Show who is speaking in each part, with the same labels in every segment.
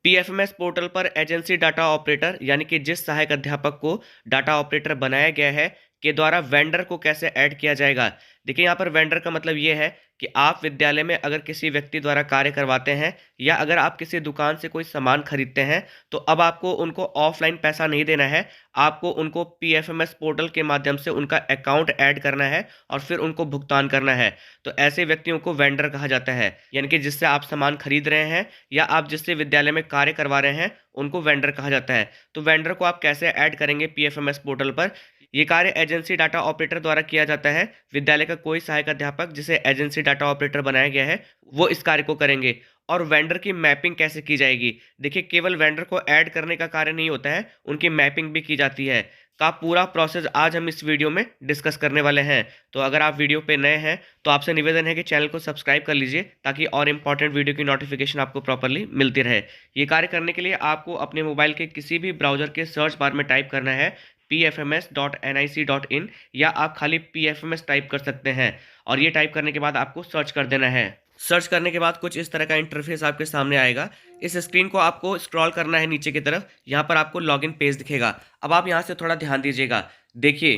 Speaker 1: PFMS portal पर agency data operator यानी कि जिस सहायक अध्यापक को डाटा ऑपरेटर बनाया गया है के द्वारा वेंडर को कैसे ऐड किया जाएगा। देखिए यहाँ पर वेंडर का मतलब ये है कि आप विद्यालय में अगर किसी व्यक्ति द्वारा कार्य करवाते हैं या अगर आप किसी दुकान से कोई सामान खरीदते हैं तो अब आपको उनको ऑफलाइन पैसा नहीं देना है। आपको उनको पीएफएमएस पोर्टल के माध्यम से उनका अकाउंट ऐड करना है और फिर उनको भुगतान करना है। तो ऐसे व्यक्तियों को वेंडर कहा जाता है, यानी कि जिससे आप सामान खरीद रहे हैं या आप जिससे विद्यालय में कार्य करवा रहे हैं उनको वेंडर कहा जाता है। तो वेंडर को आप कैसे ऐड करेंगे पीएफएमएस पोर्टल पर, ये कार्य एजेंसी डाटा ऑपरेटर द्वारा किया जाता है। विद्यालय का कोई सहायक अध्यापक जिसे एजेंसी डाटा ऑपरेटर बनाया गया है वो इस कार्य को करेंगे। और वेंडर की मैपिंग कैसे की जाएगी, देखिए केवल वेंडर को ऐड करने का कार्य नहीं होता है, उनकी मैपिंग भी की जाती है। का पूरा प्रोसेस आज हम इस वीडियो में डिस्कस करने वाले हैं। तो अगर आप वीडियो पे नए हैं तो आपसे निवेदन है कि चैनल को सब्सक्राइब कर लीजिए ताकि और इम्पॉर्टेंट वीडियो की नोटिफिकेशन आपको प्रॉपरली मिलती रहे। ये कार्य करने के लिए आपको अपने मोबाइल के किसी भी ब्राउजर के सर्च बार में टाइप करना है pfms.nic.in या आप खाली pfms टाइप कर सकते हैं और ये टाइप करने के बाद आपको सर्च कर देना है। सर्च करने के बाद कुछ इस तरह का इंटरफेस आपके सामने आएगा। इस स्क्रीन को आपको स्क्रॉल करना है नीचे की तरफ, यहाँ पर आपको लॉगिन पेज दिखेगा। अब आप यहाँ से थोड़ा ध्यान दीजिएगा। देखिए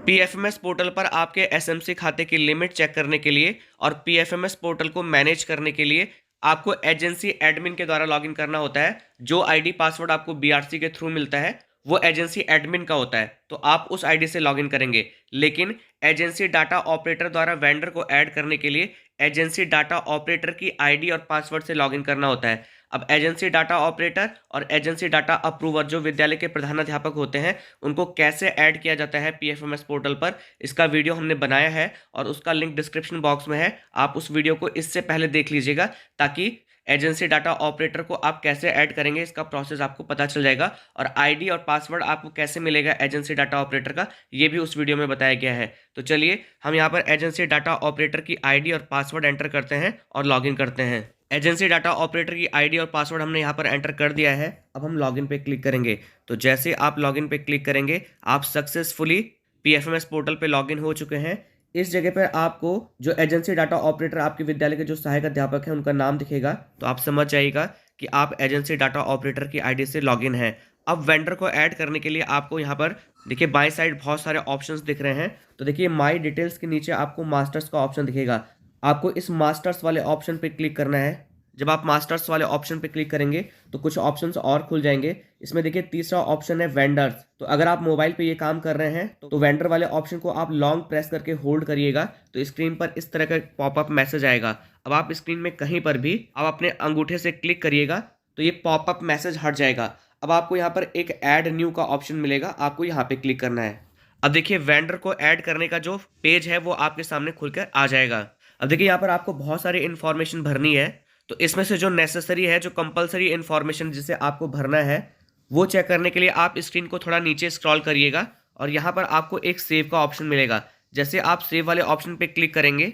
Speaker 1: पीएफएमएस पोर्टल पर आपके एसएमसी खाते की लिमिट चेक करने के लिए और पीएफएमएस पोर्टल को मैनेज करने के लिए आपको एजेंसी एडमिन के द्वारा लॉगिन करना होता है। जो आईडी पासवर्ड आपको बीआरसी के थ्रू मिलता है वो एजेंसी एडमिन का होता है, तो आप उस आईडी से लॉगिन करेंगे। लेकिन एजेंसी डाटा ऑपरेटर द्वारा वेंडर को ऐड करने के लिए एजेंसी डाटा ऑपरेटर की आईडी और पासवर्ड से लॉगिन करना होता है। अब एजेंसी डाटा ऑपरेटर और एजेंसी डाटा अप्रूवर जो विद्यालय के प्रधानाध्यापक होते हैं उनको कैसे ऐड किया जाता है पीएफएमएस पोर्टल पर, इसका वीडियो हमने बनाया है और उसका लिंक डिस्क्रिप्शन बॉक्स में है। आप उस वीडियो को इससे पहले देख लीजिएगा ताकि एजेंसी डाटा ऑपरेटर को आप कैसे ऐड करेंगे इसका प्रोसेस आपको पता चल जाएगा। और आईडी और पासवर्ड आपको कैसे मिलेगा एजेंसी डाटा ऑपरेटर का, ये भी उस वीडियो में बताया गया है। तो चलिए हम यहाँ पर एजेंसी डाटा ऑपरेटर की आईडी और पासवर्ड एंटर करते हैं और लॉगिन करते हैं। एजेंसी डाटा ऑपरेटर की आईडी और पासवर्ड हमने यहाँ पर एंटर कर दिया है। अब हम लॉगिन पे क्लिक करेंगे। तो जैसे आप लॉगिन पे क्लिक करेंगे आप सक्सेसफुली पीएफएमएस पोर्टल पे लॉगिन हो चुके हैं। इस जगह पर आपको जो एजेंसी डाटा ऑपरेटर आपके विद्यालय के जो सहायक अध्यापक हैं उनका नाम दिखेगा, तो आप समझ जाइएगा कि आप एजेंसी डाटा ऑपरेटर की आईडी से लॉगिन हैं। अब वेंडर को ऐड करने के लिए आपको यहाँ पर देखिए बाएं साइड बहुत सारे ऑप्शंस दिख रहे हैं। तो देखिए माय डिटेल्स के नीचे आपको मास्टर्स का ऑप्शन दिखेगा। आपको इस मास्टर्स वाले ऑप्शन पे क्लिक करना है। जब आप मास्टर्स वाले ऑप्शन पे क्लिक करेंगे तो कुछ ऑप्शंस और खुल जाएंगे। इसमें देखिए तीसरा ऑप्शन है वेंडर्स। तो अगर आप मोबाइल पे ये काम कर रहे हैं तो वेंडर वाले ऑप्शन को आप लॉन्ग प्रेस करके होल्ड करिएगा तो स्क्रीन पर इस तरह का पॉपअप मैसेज आएगा। अब आप स्क्रीन में कहीं पर भी आप अपने अंगूठे से क्लिक करिएगा तो ये पॉपअप मैसेज हट जाएगा। अब आपको यहाँ पर एक ऐड न्यू का ऑप्शन मिलेगा, आपको यहाँ पे क्लिक करना है। अब देखिए वेंडर को ऐड करने का जो पेज है वो आपके सामने खुलकर आ जाएगा। अब देखिए यहाँ पर आपको बहुत सारी इन्फॉर्मेशन भरनी है, तो इसमें से जो नेसेसरी है, जो कंपलसरी इन्फॉर्मेशन जिसे आपको भरना है वो चेक करने के लिए आप स्क्रीन को थोड़ा नीचे स्क्रॉल करिएगा और यहाँ पर आपको एक सेव का ऑप्शन मिलेगा। जैसे आप सेव वाले ऑप्शन पे क्लिक करेंगे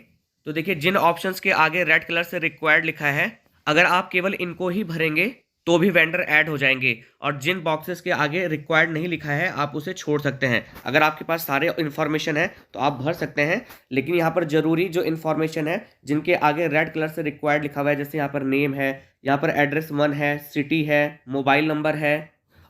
Speaker 1: तो देखिए जिन ऑप्शंस के आगे रेड कलर से रिक्वायर्ड लिखा है, अगर आप केवल इनको ही भरेंगे तो भी वेंडर ऐड हो जाएंगे और जिन बॉक्सेस के आगे रिक्वायर्ड नहीं लिखा है आप उसे छोड़ सकते हैं। अगर आपके पास सारे इन्फॉर्मेशन है तो आप भर सकते हैं, लेकिन यहाँ पर जरूरी जो इन्फॉर्मेशन है जिनके आगे रेड कलर से रिक्वायर्ड लिखा हुआ है, जैसे यहाँ पर नेम है, यहाँ पर एड्रेस 1 है, सिटी है, मोबाइल नंबर है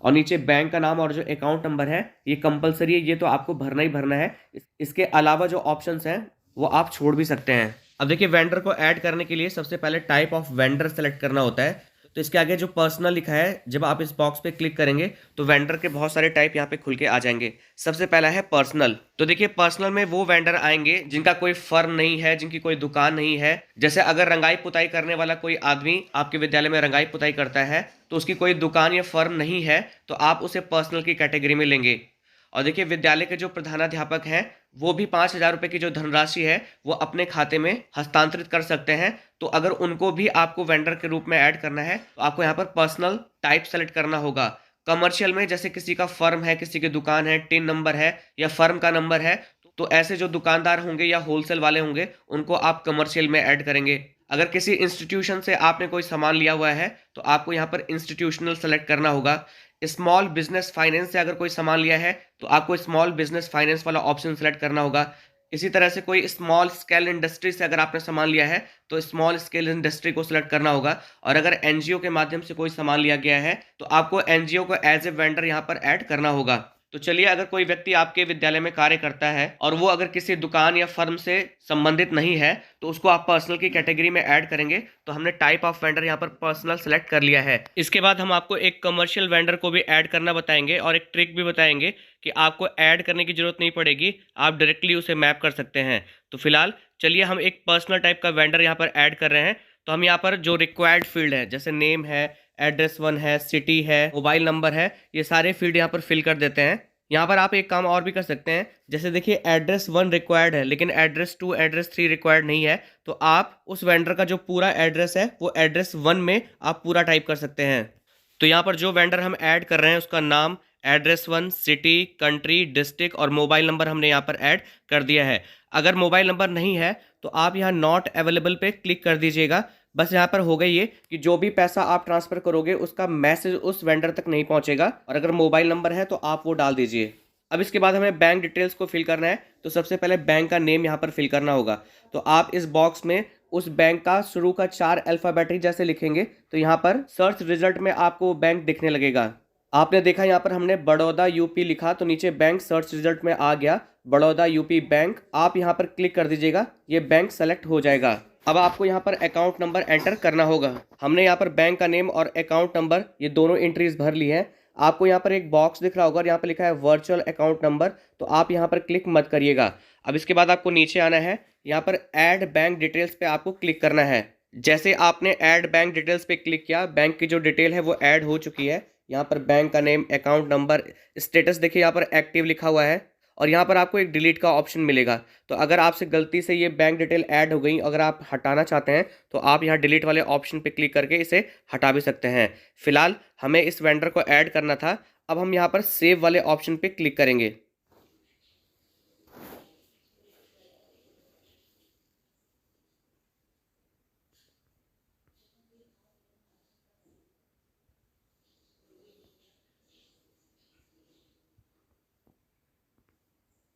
Speaker 1: और नीचे बैंक का नाम और जो अकाउंट नंबर है, ये कंपलसरी है, ये तो आपको भरना ही भरना है। इसके अलावा जो ऑप्शंस हैं वो आप छोड़ भी सकते हैं। अब देखिए वेंडर को ऐड करने के लिए सबसे पहले टाइप ऑफ वेंडर सेलेक्ट करना होता है। तो इसके आगे जो पर्सनल लिखा है, जब आप इस बॉक्स पे क्लिक करेंगे तो वेंडर के बहुत सारे टाइप यहाँ पे खुल के आ जाएंगे। सबसे पहला है पर्सनल। तो देखिए पर्सनल में वो वेंडर आएंगे जिनका कोई फर्म नहीं है, जिनकी कोई दुकान नहीं है। जैसे अगर रंगाई पुताई करने वाला कोई आदमी आपके विद्यालय में रंगाई पुताई करता है तो उसकी कोई दुकान या फर्म नहीं है तो आप उसे पर्सनल की कैटेगरी में लेंगे। और देखिए विद्यालय के जो प्रधानाध्यापक हैं वो भी 5,000 रुपये की जो धनराशि है वो अपने खाते में हस्तांतरित कर सकते हैं। तो अगर उनको भी आपको वेंडर के रूप में ऐड करना है तो आपको यहाँ पर पर्सनल टाइप सेलेक्ट करना होगा। कमर्शियल में जैसे किसी का फर्म है, किसी की दुकान है, टिन नंबर है या फर्म का नंबर है, तो ऐसे जो दुकानदार होंगे या होलसेल वाले होंगे उनको आप कमर्शियल में ऐड करेंगे। अगर किसी इंस्टीट्यूशन से आपने कोई सामान लिया हुआ है तो आपको यहाँ पर इंस्टीट्यूशनल सेलेक्ट करना होगा। स्मॉल बिजनेस फाइनेंस से अगर कोई सामान लिया है तो आपको स्मॉल बिजनेस फाइनेंस वाला ऑप्शन सेलेक्ट करना होगा। इसी तरह से कोई स्मॉल स्केल इंडस्ट्री से अगर आपने सामान लिया है तो स्मॉल स्केल इंडस्ट्री को सिलेक्ट करना होगा, और अगर एनजीओ के माध्यम से कोई सामान लिया गया है तो आपको एनजीओ को एज ए वेंडर यहाँ पर ऐड करना होगा। तो चलिए, अगर कोई व्यक्ति आपके विद्यालय में कार्य करता है और वो अगर किसी दुकान या फर्म से संबंधित नहीं है तो उसको आप पर्सनल की कैटेगरी में ऐड करेंगे। तो हमने टाइप ऑफ वेंडर यहाँ पर पर्सनल सेलेक्ट कर लिया है। इसके बाद हम आपको एक कमर्शियल वेंडर को भी ऐड करना बताएंगे और एक ट्रिक भी बताएंगे कि आपको ऐड करने की जरूरत नहीं पड़ेगी, आप डायरेक्टली उसे मैप कर सकते हैं। तो फिलहाल चलिए हम एक पर्सनल टाइप का वेंडर यहाँ पर ऐड कर रहे हैं। तो हम यहाँ पर जो रिक्वायर्ड फील्ड है, जैसे नेम है, एड्रेस 1 है, सिटी है, मोबाइल नंबर है, ये सारे फील्ड यहाँ पर फिल कर देते हैं। यहाँ पर आप एक काम और भी कर सकते हैं, जैसे देखिए एड्रेस 1 रिक्वायर्ड है लेकिन एड्रेस 2 एड्रेस 3 रिक्वायर्ड नहीं है, तो आप उस वेंडर का जो पूरा एड्रेस है वो एड्रेस 1 में आप पूरा टाइप कर सकते हैं। तो यहाँ पर जो वेंडर हम ऐड कर रहे हैं उसका नाम, एड्रेस 1, सिटी, कंट्री, डिस्ट्रिक्ट और मोबाइल नंबर हमने यहाँ पर ऐड कर दिया है। अगर मोबाइल नंबर नहीं है तो आप यहाँ नॉट अवेलेबल पे क्लिक कर दीजिएगा। बस यहाँ पर हो गई ये कि जो भी पैसा आप ट्रांसफर करोगे उसका मैसेज उस वेंडर तक नहीं पहुंचेगा, और अगर मोबाइल नंबर है तो आप वो डाल दीजिए। अब इसके बाद हमें बैंक डिटेल्स को फिल करना है। तो सबसे पहले बैंक का नेम यहाँ पर फिल करना होगा। तो आप इस बॉक्स में उस बैंक का शुरू का 4 अल्फाबेटिक जैसे लिखेंगे तो यहाँ पर सर्च रिजल्ट में आपको बैंक दिखने लगेगा। आपने देखा यहाँ पर हमने बड़ौदा यूपी लिखा तो नीचे बैंक सर्च रिजल्ट में आ गया बड़ौदा यूपी बैंक। आप यहाँ पर क्लिक कर दीजिएगा, ये बैंक सेलेक्ट हो जाएगा। अब आपको यहाँ पर अकाउंट नंबर एंटर करना होगा। हमने यहाँ पर बैंक का नेम और अकाउंट नंबर ये दोनों एंट्रीज भर ली है। आपको यहाँ पर एक बॉक्स दिख रहा होगा और यहाँ पर लिखा है वर्चुअल अकाउंट नंबर, तो आप यहाँ पर क्लिक मत करिएगा। अब इसके बाद आपको नीचे आना है, यहाँ पर ऐड बैंक डिटेल्स पे आपको क्लिक करना है। जैसे आपने ऐड बैंक डिटेल्स पे क्लिक किया, बैंक की जो डिटेल है वो ऐड हो चुकी है। यहाँ पर बैंक का नेम, अकाउंट नंबर, स्टेटस देखिए यहाँ पर एक्टिव लिखा हुआ है, और यहाँ पर आपको एक डिलीट का ऑप्शन मिलेगा। तो अगर आपसे गलती से ये बैंक डिटेल ऐड हो गई, अगर आप हटाना चाहते हैं तो आप यहाँ डिलीट वाले ऑप्शन पे क्लिक करके इसे हटा भी सकते हैं। फिलहाल हमें इस वेंडर को ऐड करना था। अब हम यहाँ पर सेव वाले ऑप्शन पे क्लिक करेंगे।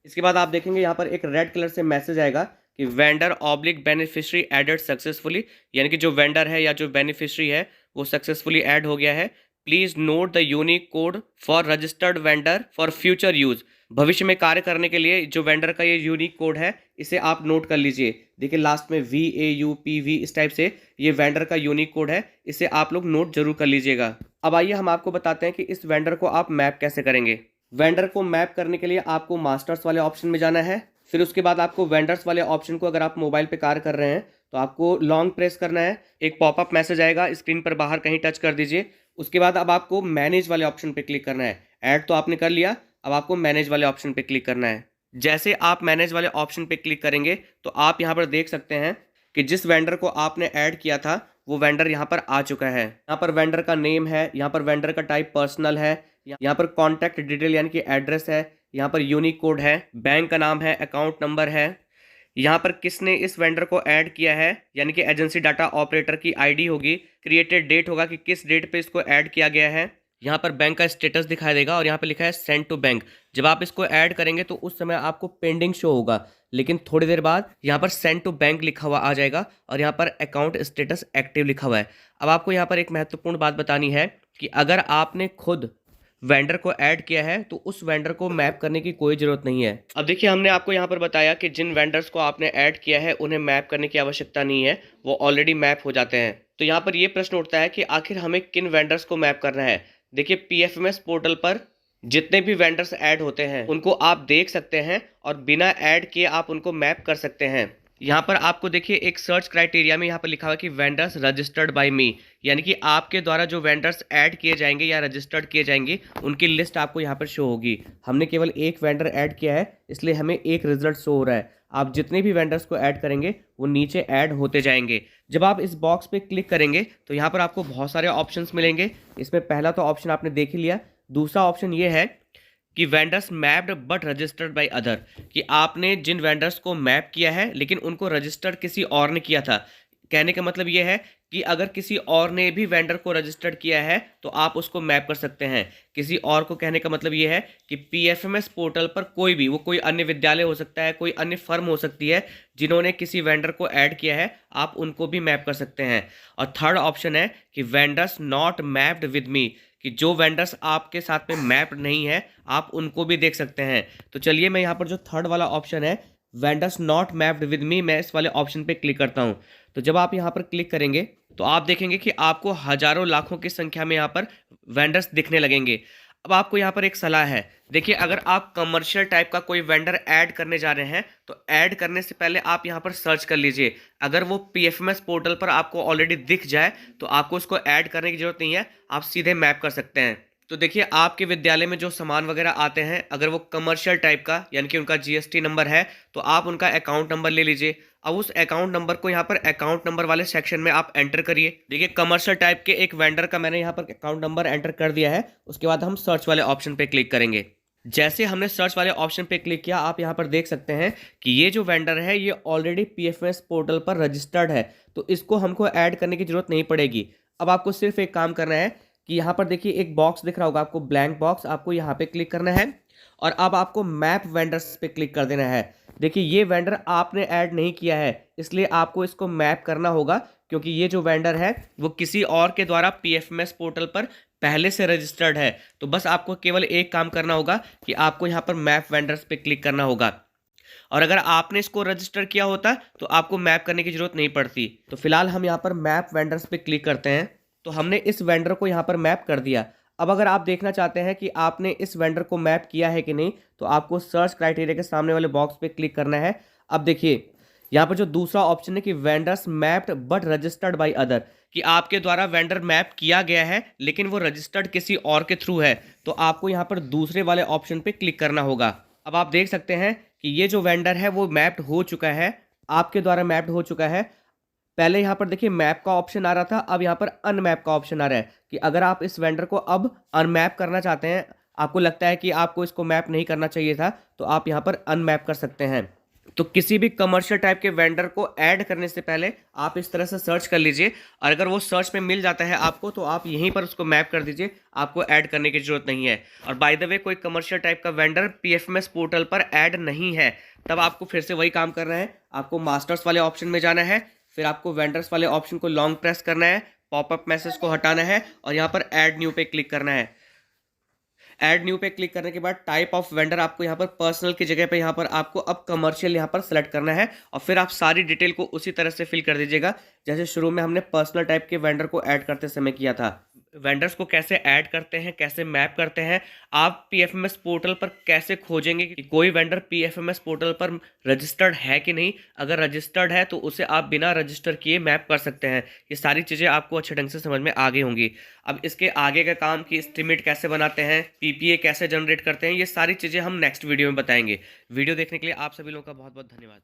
Speaker 1: इसके बाद आप देखेंगे यहाँ पर एक रेड कलर से मैसेज आएगा कि vendor oblique beneficiary added successfully, यानी कि जो वेंडर है या जो बेनिफिशियरी है वो सक्सेसफुली ऐड हो गया है। Please note the unique code for registered vendor for future use. भविष्य में कार्य करने के लिए जो वेंडर का ये यूनिक कोड है इसे आप नोट कर लीजिए। देखिए लास्ट में VAUPV इस टाइप से ये वेंडर का यूनिक कोड है, इसे आप लोग नोट जरूर कर लीजिएगा। अब आइए हम आपको बताते हैं कि इस वेंडर को आप मैप कैसे करेंगे। वेंडर को मैप करने के लिए आपको मास्टर्स वाले ऑप्शन में जाना है। फिर उसके बाद आपको वेंडर्स वाले ऑप्शन को, अगर आप मोबाइल पे कार्य कर रहे हैं तो आपको लॉन्ग प्रेस करना है। एक पॉपअप मैसेज आएगा, स्क्रीन पर बाहर कहीं टच कर दीजिए। उसके बाद अब आपको मैनेज वाले ऑप्शन पे क्लिक करना है। ऐड तो आपने कर लिया, अब आपको मैनेज वाले ऑप्शन पे क्लिक करना है। जैसे आप मैनेज वाले ऑप्शन पे क्लिक करेंगे तो आप यहाँ पर देख सकते हैं कि जिस वेंडर को आपने ऐड किया था वो वेंडर यहाँ पर आ चुका है। यहाँ पर वेंडर का नेम है, यहाँ पर वेंडर का टाइप पर्सनल है, यहाँ पर कॉन्टैक्ट डिटेल यानी कि एड्रेस है, यहाँ पर यूनिक कोड है, बैंक का नाम है, अकाउंट नंबर है, यहाँ पर किसने इस वेंडर को ऐड किया है यानी कि एजेंसी डाटा ऑपरेटर की आईडी होगी, क्रिएटेड डेट होगा कि किस डेट पे इसको ऐड किया गया है, यहाँ पर बैंक का स्टेटस दिखाई देगा और यहाँ पे लिखा है सेंड टू बैंक। जब आप इसको ऐड करेंगे तो उस समय आपको पेंडिंग शो होगा, लेकिन थोड़ी देर बाद यहाँ पर सेंड टू बैंक लिखा हुआ आ जाएगा और यहाँ पर अकाउंट स्टेटस एक्टिव लिखा हुआ है। अब आपको यहाँ पर एक महत्वपूर्ण बात बतानी है कि अगर आपने खुद वेंडर को ऐड किया है तो उस वेंडर को मैप करने की कोई जरूरत नहीं है। अब देखिए हमने आपको यहाँ पर बताया कि जिन वेंडर्स को आपने ऐड किया है उन्हें मैप करने की आवश्यकता नहीं है, वो ऑलरेडी मैप हो जाते हैं। तो यहाँ पर ये प्रश्न उठता है कि आखिर हमें किन वेंडर्स को मैप करना है। देखिए PFMS पोर्टल पर जितने भी वेंडर्स ऐड होते हैं उनको आप देख सकते हैं और बिना ऐड किए आप उनको मैप कर सकते हैं। यहाँ पर आपको देखिए एक सर्च क्राइटेरिया में यहाँ पर लिखा हुआ है कि वेंडर्स रजिस्टर्ड बाय मी, यानी कि आपके द्वारा जो वेंडर्स ऐड किए जाएंगे या रजिस्टर्ड किए जाएंगे उनकी लिस्ट आपको यहाँ पर शो होगी। हमने केवल एक वेंडर ऐड किया है इसलिए हमें एक रिजल्ट शो हो रहा है। आप जितने भी वेंडर्स को ऐड करेंगे वो नीचे ऐड होते जाएंगे। जब आप इस बॉक्स पे क्लिक करेंगे तो यहाँ पर आपको बहुत सारे ऑप्शंस मिलेंगे। इसमें पहला तो ऑप्शन आपने देख ही लिया। दूसरा ऑप्शन ये है कि vendors mapped but registered by other, कि आपने जिन वेंडर्स को मैप किया है लेकिन उनको रजिस्टर्ड किसी और ने किया था। कहने का मतलब ये है कि अगर किसी और ने भी वेंडर को रजिस्टर्ड किया है तो आप उसको मैप कर सकते हैं। किसी और को कहने का मतलब ये है कि पीएफएमएस पोर्टल पर कोई भी, वो कोई अन्य विद्यालय हो सकता है, कोई अन्य फर्म हो सकती है, जिन्होंने किसी वेंडर को ऐड किया है, आप उनको भी मैप कर सकते हैं। और थर्ड ऑप्शन है कि vendors not mapped with me, कि जो वेंडर्स आपके साथ में मैप नहीं है आप उनको भी देख सकते हैं। तो चलिए मैं यहाँ पर जो थर्ड वाला ऑप्शन है vendors not mapped with me, मैं इस वाले ऑप्शन पे क्लिक करता हूँ। तो जब आप यहाँ पर क्लिक करेंगे तो आप देखेंगे कि आपको हजारों लाखों की संख्या में यहाँ पर वेंडर्स दिखने लगेंगे। अब आपको यहाँ पर एक सलाह है, देखिए अगर आप कमर्शियल टाइप का कोई वेंडर ऐड करने जा रहे हैं तो ऐड करने से पहले आप यहाँ पर सर्च कर लीजिए। अगर वो पीएफएमएस पोर्टल पर आपको ऑलरेडी दिख जाए तो आपको उसको ऐड करने की जरूरत नहीं है, आप सीधे मैप कर सकते हैं। तो देखिए आपके विद्यालय में जो सामान वगैरह आते हैं, अगर वो कमर्शियल टाइप का यानी कि उनका जीएसटी नंबर है तो आप उनका अकाउंट नंबर ले लीजिए। अब उस अकाउंट नंबर को यहाँ पर अकाउंट नंबर वाले सेक्शन में आप एंटर करिए। देखिए कमर्शियल टाइप के एक वेंडर का मैंने यहाँ पर अकाउंट नंबर एंटर कर दिया है। उसके बाद हम सर्च वाले ऑप्शन पे क्लिक करेंगे। जैसे हमने सर्च वाले ऑप्शन पे क्लिक किया आप यहाँ पर देख सकते हैं कि ये जो वेंडर है ये ऑलरेडी पीएफएमएस पोर्टल पर रजिस्टर्ड है, तो इसको हमको ऐड करने की जरूरत नहीं पड़ेगी। अब आपको सिर्फ एक काम करना है कि यहाँ पर देखिए एक बॉक्स दिख रहा होगा आपको, ब्लैंक बॉक्स, आपको यहाँ पे क्लिक करना है और अब आपको मैप वेंडर्स पे क्लिक कर देना है। देखिए ये वेंडर आपने ऐड नहीं किया है इसलिए आपको इसको मैप करना होगा, क्योंकि ये जो वेंडर है वो किसी और के द्वारा पीएफएमएस पोर्टल पर पहले से रजिस्टर्ड है। तो बस आपको केवल एक काम करना होगा कि आपको यहाँ पर मैप वेंडर्स पे क्लिक करना होगा। और अगर आपने इसको रजिस्टर किया होता तो आपको मैप करने की जरूरत नहीं पड़ती। तो फिलहाल हम यहाँ पर मैप वेंडर्स पे क्लिक करते हैं। तो हमने इस वेंडर को यहाँ पर मैप कर दिया। अब अगर आप देखना चाहते हैं कि आपने इस वेंडर को मैप किया है कि नहीं तो आपको सर्च क्राइटेरिया के सामने वाले बॉक्स पे क्लिक करना है। अब देखिए यहाँ पर जो दूसरा ऑप्शन है कि vendors mapped but registered by other, कि आपके द्वारा वेंडर मैप किया गया है लेकिन वो रजिस्टर्ड किसी और के थ्रू है, तो आपको यहाँ पर दूसरे वाले ऑप्शन पे क्लिक करना होगा। अब आप देख सकते हैं कि ये जो वेंडर है वो मैप्ड हो चुका है, आपके द्वारा मैप्ड हो चुका है। पहले यहाँ पर देखिए मैप का ऑप्शन आ रहा था, अब यहाँ पर अनमैप का ऑप्शन आ रहा है कि अगर आप इस वेंडर को अब अनमैप करना चाहते हैं, आपको लगता है कि आपको इसको मैप नहीं करना चाहिए था, तो आप यहाँ पर अनमैप कर सकते हैं। तो किसी भी कमर्शियल टाइप के वेंडर को ऐड करने से पहले आप इस तरह से सर्च कर लीजिए और अगर वो सर्च में मिल जाता है आपको तो आप यहीं पर उसको मैप कर दीजिए, आपको ऐड करने की जरूरत नहीं है। और बाय द वे कोई कमर्शियल टाइप का वेंडर पीएफएमएस पोर्टल पर ऐड नहीं है तब आपको फिर से वही काम करना है, आपको मास्टर्स वाले ऑप्शन में जाना है, फिर आपको वेंडर्स वाले ऑप्शन को लॉन्ग प्रेस करना है, पॉपअप मैसेज को हटाना है और यहाँ पर ऐड न्यू पे क्लिक करना है। ऐड न्यू पे क्लिक करने के बाद टाइप ऑफ वेंडर आपको यहाँ पर पर्सनल की जगह पे यहाँ पर आपको अब कमर्शियल यहाँ पर सेलेक्ट करना है और फिर आप सारी डिटेल को उसी तरह से फिल कर दीजिएगा जैसे शुरू में हमने पर्सनल टाइप के वेंडर को ऐड करते समय किया था। वेंडर्स को कैसे ऐड करते हैं, कैसे मैप करते हैं, आप पीएफएमएस पोर्टल पर कैसे खोजेंगे कि कोई वेंडर पीएफएमएस पोर्टल पर रजिस्टर्ड है कि नहीं, अगर रजिस्टर्ड है तो उसे आप बिना रजिस्टर किए मैप कर सकते हैं। ये सारी चीज़ें आपको अच्छे ढंग से समझ में आ गई होंगी। अब इसके आगे का काम कि एस्टीमेट कैसे बनाते हैं, पीपीए कैसे जनरेट करते हैं, ये सारी चीज़ें हम नेक्स्ट वीडियो में बताएंगे। वीडियो देखने के लिए आप सभी लोगों का बहुत बहुत धन्यवाद।